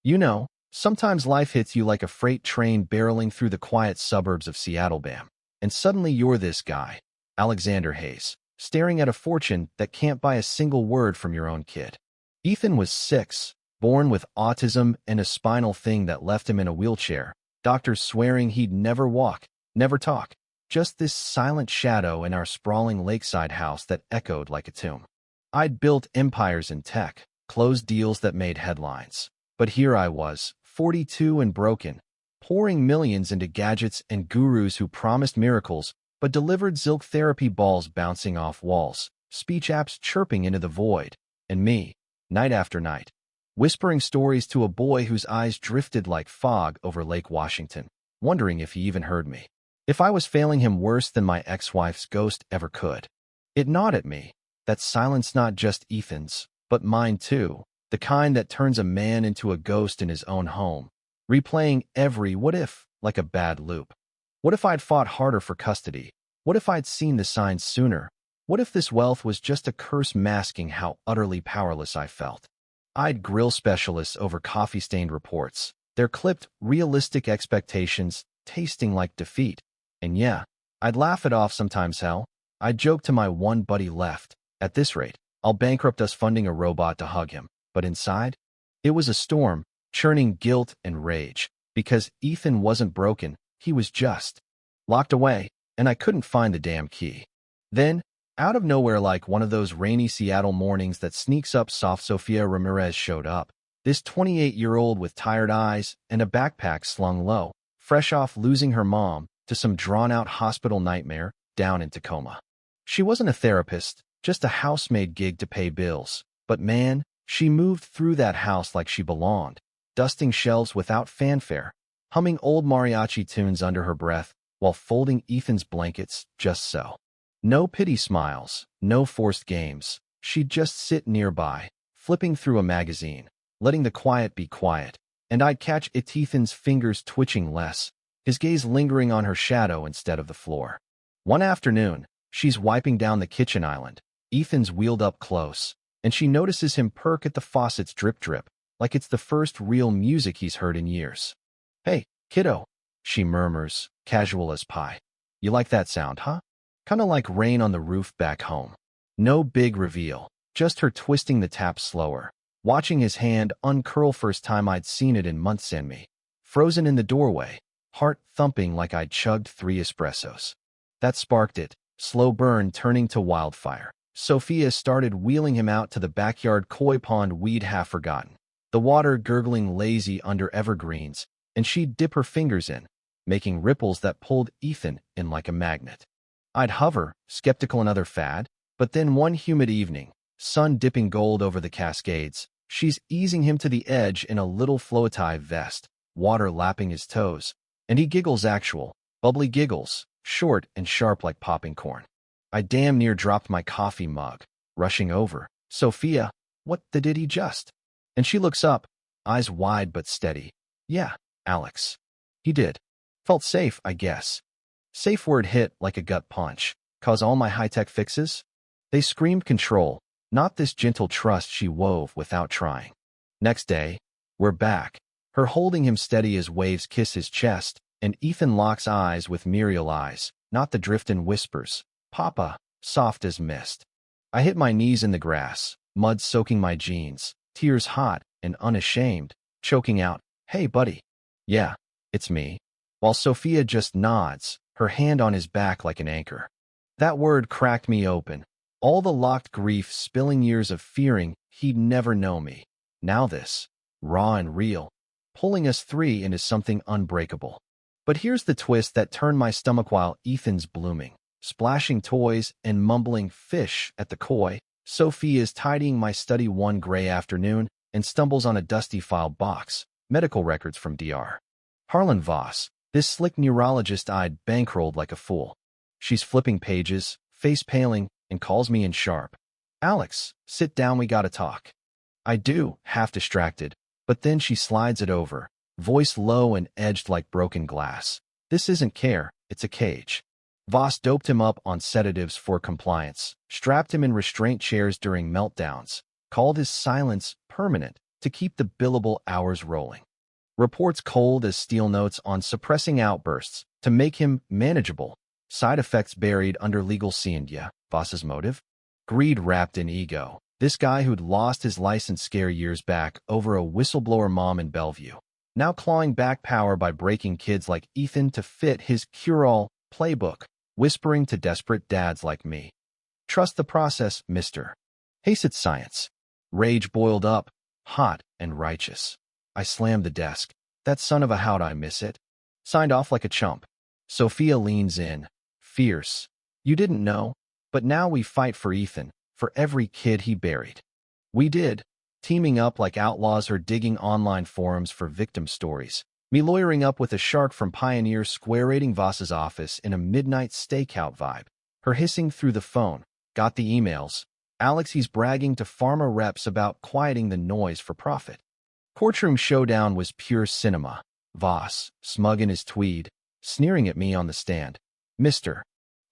You know, sometimes life hits you like a freight train barreling through the quiet suburbs of Seattle, bam. And suddenly you're this guy, Alexander Hayes, staring at a fortune that can't buy a single word from your own kid. Ethan was 6, born with autism and a spinal thing that left him in a wheelchair, doctors swearing he'd never walk, never talk. Just this silent shadow in our sprawling lakeside house that echoed like a tomb. I'd built empires in tech, closed deals that made headlines. But here I was, 42 and broken, pouring millions into gadgets and gurus who promised miracles but delivered Zilk therapy balls bouncing off walls, speech apps chirping into the void, and me, night after night, whispering stories to a boy whose eyes drifted like fog over Lake Washington, wondering if he even heard me. If I was failing him worse than my ex-wife's ghost ever could. It gnawed at me, that silence not just Ethan's, but mine too, the kind that turns a man into a ghost in his own home, replaying every what if like a bad loop. What if I'd fought harder for custody? What if I'd seen the signs sooner? What if this wealth was just a curse masking how utterly powerless I felt? I'd grill specialists over coffee-stained reports, their clipped, realistic expectations tasting like defeat. And yeah, I'd laugh it off sometimes, hell. I'd joke to my one buddy left, at this rate, I'll bankrupt us funding a robot to hug him. But inside, it was a storm, churning guilt and rage, because Ethan wasn't broken, he was just locked away, and I couldn't find the damn key. Then, out of nowhere like one of those rainy Seattle mornings that sneaks up soft, Sofia Ramirez showed up, this 28-year-old with tired eyes and a backpack slung low, fresh off losing her mom to some drawn-out hospital nightmare down in Tacoma. She wasn't a therapist, just a housemaid gig to pay bills, but man, she moved through that house like she belonged, dusting shelves without fanfare, humming old mariachi tunes under her breath while folding Ethan's blankets just so. No pity smiles, no forced games. She'd just sit nearby, flipping through a magazine, letting the quiet be quiet, and I'd catch Ethan's fingers twitching less, his gaze lingering on her shadow instead of the floor. One afternoon, she's wiping down the kitchen island. Ethan's wheeled up close, and she notices him perk at the faucet's drip-drip, like it's the first real music he's heard in years. "Hey, kiddo," she murmurs, casual as pie. "You like that sound, huh?" Kinda like rain on the roof back home. No big reveal, just her twisting the tap slower, watching his hand uncurl first time I'd seen it in months and me, frozen in the doorway, heart thumping like I'd chugged 3 espressos. That sparked it, slow burn turning to wildfire. Sophia started wheeling him out to the backyard koi pond we'd half forgotten, the water gurgling lazy under evergreens, and she'd dip her fingers in, making ripples that pulled Ethan in like a magnet. I'd hover, skeptical another fad, but then one humid evening, sun dipping gold over the Cascades, she's easing him to the edge in a little floatie vest, water lapping his toes, and he giggles actual, bubbly giggles, short and sharp like popping corn. I damn near dropped my coffee mug, rushing over. "Sophia, what the did he just?" And she looks up, eyes wide but steady. "Yeah, Alex. He did. Felt safe, I guess." Safe word hit like a gut punch, 'cause all my high-tech fixes? They screamed control, not this gentle trust she wove without trying. Next day, we're back, her holding him steady as waves kiss his chest, and Ethan locks eyes with Muriel eyes, not the drift-in whispers. "Papa," soft as mist. I hit my knees in the grass, mud soaking my jeans, tears hot and unashamed, choking out, "Hey, buddy." "Yeah, it's me." While Sophia just nods, her hand on his back like an anchor. That word cracked me open, all the locked grief spilling years of fearing he'd never know me. Now this, raw and real, pulling us 3 into something unbreakable. But here's the twist that turned my stomach while Ethan's blooming, splashing toys and mumbling fish at the koi. Sophie is tidying my study one gray afternoon and stumbles on a dusty file box, medical records from Dr. Harlan Voss, this slick neurologist I'd bankrolled like a fool. She's flipping pages, face paling, and calls me in sharp. "Alex, sit down, we gotta talk." I do, half distracted, but then she slides it over, voice low and edged like broken glass. "This isn't care, it's a cage." Voss doped him up on sedatives for compliance, strapped him in restraint chairs during meltdowns, called his silence permanent, to keep the billable hours rolling. Reports cold as steel notes on suppressing outbursts to make him manageable. Side effects buried under legal yeah, boss's motive? Greed wrapped in ego. This guy who'd lost his license scare years back over a whistleblower mom in Bellevue, now clawing back power by breaking kids like Ethan to fit his cure-all playbook, whispering to desperate dads like me. Trust the process, mister. Haste it's science. Rage boiled up, hot and righteous. I slammed the desk. That son of a how'd I miss it? Signed off like a chump. Sophia leans in, fierce. You didn't know, but now we fight for Ethan, for every kid he buried. We did, teaming up like outlaws, her digging online forums for victim stories, me lawyering up with a shark from Pioneer Square, raiding Voss's office in a midnight stakeout vibe, her hissing through the phone. Got the emails. Alex, he's bragging to pharma reps about quieting the noise for profit. Courtroom showdown was pure cinema. Voss, smug in his tweed, sneering at me on the stand. Mr.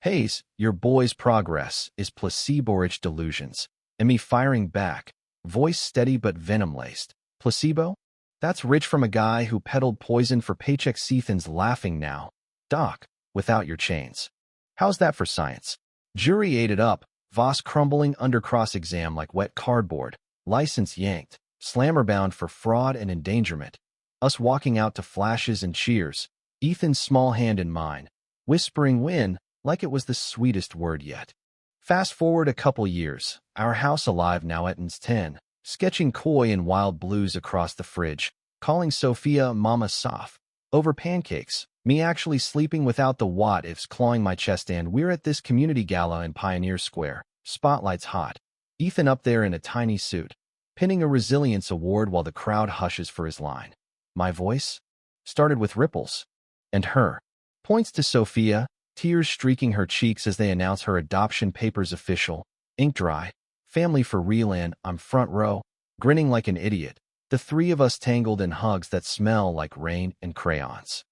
Hayes, your boy's progress is placebo-rich delusions. And me firing back, voice steady but venom-laced. Placebo? That's rich from a guy who peddled poison for paychecks. Ethan's laughing now. Doc, without your chains. How's that for science? Jury ate it up, Voss crumbling under cross-exam like wet cardboard, license yanked, slammer bound for fraud and endangerment. Us walking out to flashes and cheers, Ethan's small hand in mine, whispering win like it was the sweetest word yet. Fast forward a couple years, our house alive now at 10, sketching koi and wild blues across the fridge, calling Sophia Mama Soft, over pancakes, me actually sleeping without the what-ifs clawing my chest, and we're at this community gala in Pioneer Square, spotlights hot. Ethan up there in a tiny suit, pinning a resilience award while the crowd hushes for his line. My voice? Started with ripples. And her. Points to Sophia, tears streaking her cheeks as they announce her adoption papers official, ink dry, family for real, and I'm front row, grinning like an idiot, the three of us tangled in hugs that smell like rain and crayons.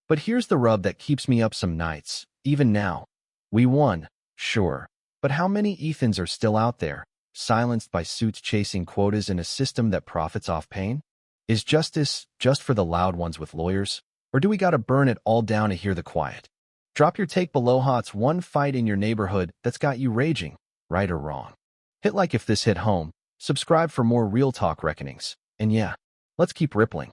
But here's the rub that keeps me up some nights, even now. We won, sure, but how many Ethans are still out there, silenced by suits chasing quotas in a system that profits off pain? Is justice just for the loud ones with lawyers, or do we gotta burn it all down to hear the quiet? Drop your take below. Hot's one fight in your neighborhood that's got you raging, right or wrong. Hit like if this hit home, subscribe for more real talk reckonings, and yeah, let's keep rippling.